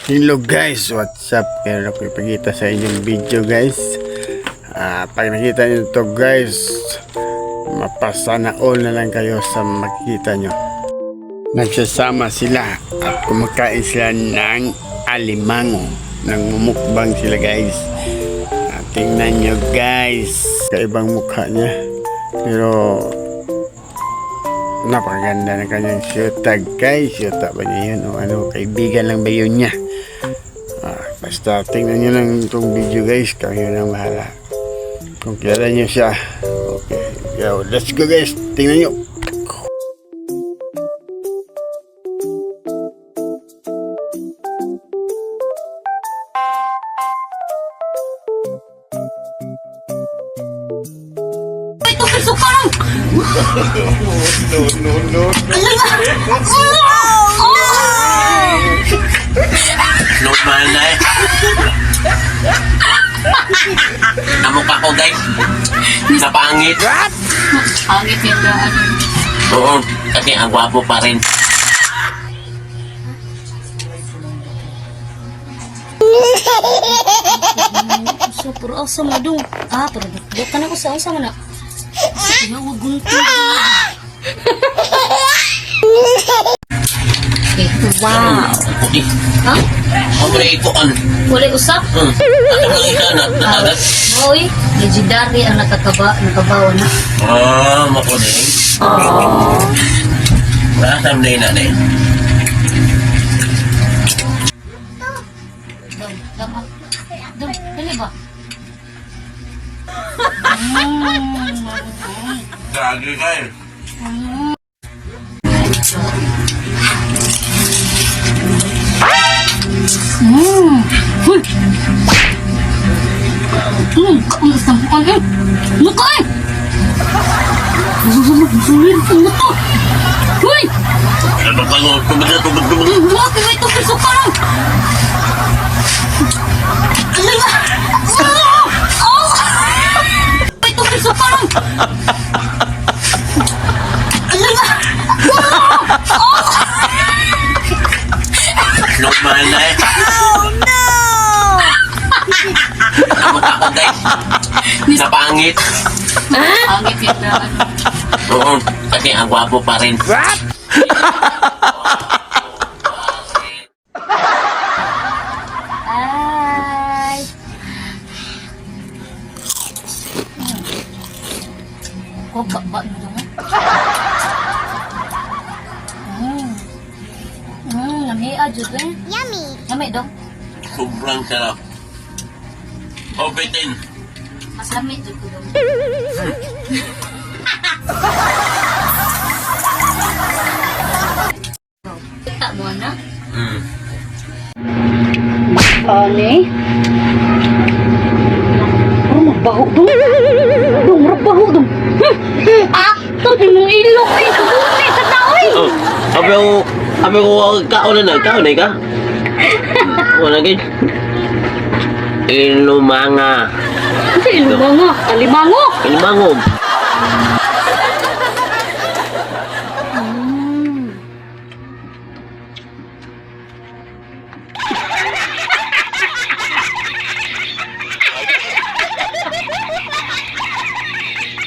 Hello guys, what's up? Meron ako ipakita sa inyong video guys. Pag nakita nyo ito guys, mapasana all na lang kayo sa makikita nyo. Nagsasama sila at kumakain sila ng alimango. Nangmumukbang sila guys. Tingnan nyo guys, kaibang mukha niya. Pero napakaganda ng kanyang syuta guys. Syuta ba niya yun o ano, kaibigan lang ba yun niya? Basta tingnan nyo lang itong video guys, kayo na mahala kung kilala nyo siya. Okay, yo, let's go guys, tingnan nyo. Ito kesukaan. No. Normal na eh. Namukha ko guys. Napangit. Pangit yung daan. Oo, kasi ang gwapo pa rin. So, puro asa mo dong. Pero bukan ako sa asa mo na. Sige, huwag gunto. Wow. Okay. Ha? Okay, ito an. Wala usap? Ato lang isa na natagas. Oy, legendary ang nakabawa na. Makuning. Masam na yun na eh. Dam, dali ba? Gagi kayo. Ang isang bukan eh. Mukha eh. Sulit ang mata. Uy! Ano ka nga? Tubig. Bakit ba ito kesukaan? Alay ba? Ito kesukaan. Alay ba? Normal na eh. Namukha ko guys. Napangit. Pangit yung daan. Oo, kasi ang gwapo pa rin. Ay. Kok ba mo dong? Lami aja eh. Yummy. Lami dong. Sobrang sarap. Obitin. Mas lami dun ko dong. Kita mo na? Ani? Mabaho dong. Mabaho dong. Tapi mong ilok eh. Kubuti sa tao eh. Oh, sabi ko, kaon na ka? Wala guys. Ilumanga. Kasi ilumango. Alimango. Ilimango.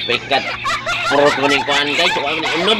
Pekat. Perut kuning kuan guys, kuan unod.